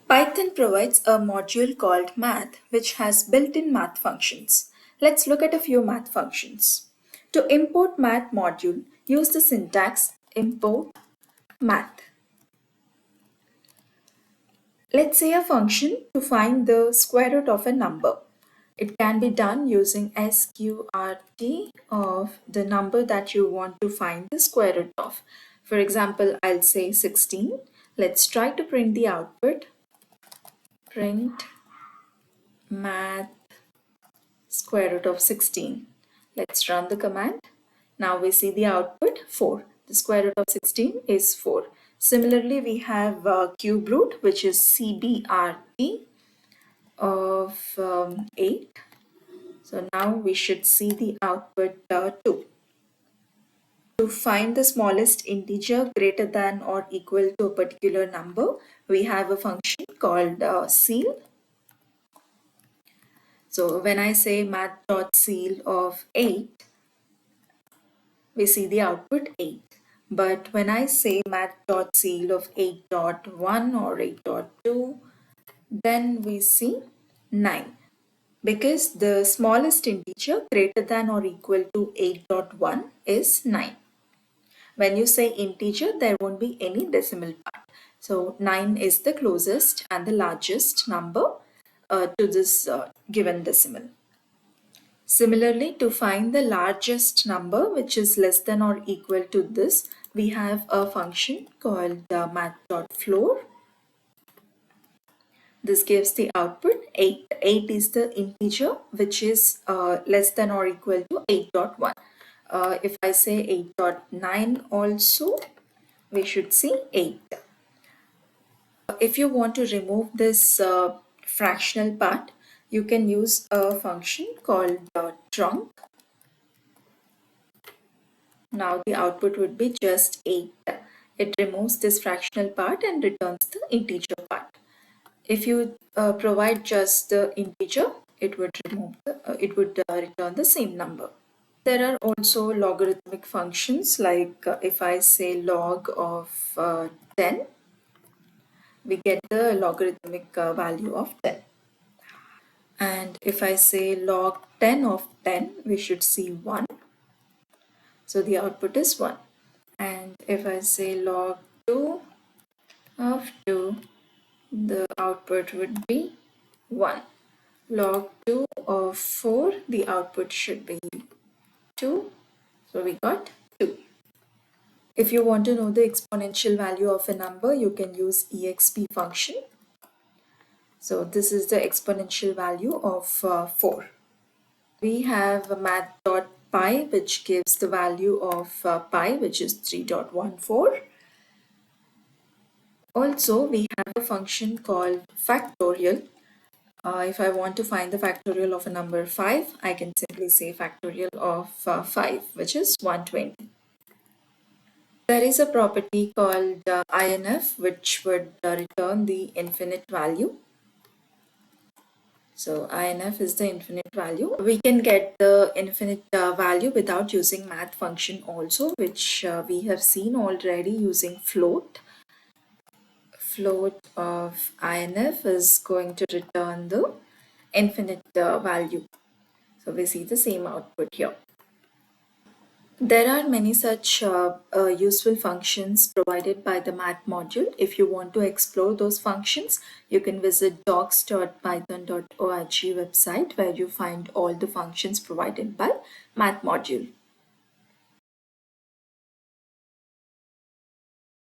Python provides a module called math which has built-in math functions. Let's look at a few math functions. To import math module, use the syntax import math. Let's say a function to find the square root of a number. It can be done using sqrt of the number that you want to find the square root of. For example, I'll say 16. Let's try to print the output. Print math square root of 16. Let's run the command. Now we see the output 4. The square root of 16 is 4. Similarly, we have cube root, which is CBRT of 8. So now we should see the output 2. To find the smallest integer greater than or equal to a particular number, we have a function called ceil. So when I say math.ceil of 8, we see the output 8. But when I say math.ceil of 8.1 or 8.2, then we see 9. Because the smallest integer greater than or equal to 8.1 is 9. When you say integer, there won't be any decimal part. So 9 is the closest and the largest number to this given decimal. Similarly, to find the largest number which is less than or equal to this, we have a function called math.floor. This gives the output 8. 8 is the integer which is less than or equal to 8.1. If I say 8.9 also, we should see 8. If you want to remove this fractional part, you can use a function called trunc. Now the output would be just 8. It removes this fractional part and returns the integer part. If you provide just the integer, it would return the same number. There are also logarithmic functions like if I say log of 10, we get the logarithmic value of 10. And if I say log 10 of 10, we should see 1. So the output is 1. And if I say log 2 of 2, the output would be 1. Log 2 of 4, the output should be 2. So we got 2. If you want to know the exponential value of a number, you can use exp function. So this is the exponential value of 4. We have math.pi, which gives the value of pi, which is 3.14. Also, we have a function called factorial. If I want to find the factorial of a number 5, I can simply say factorial of 5, which is 120. There is a property called INF, which would return the infinite value. So INF is the infinite value. We can get the infinite value without using math function also, which we have seen already using float. Float of INF is going to return the infinite value. So we see the same output here. There are many such useful functions provided by the math module. If you want to explore those functions, you can visit docs.python.org website where you find all the functions provided by math module.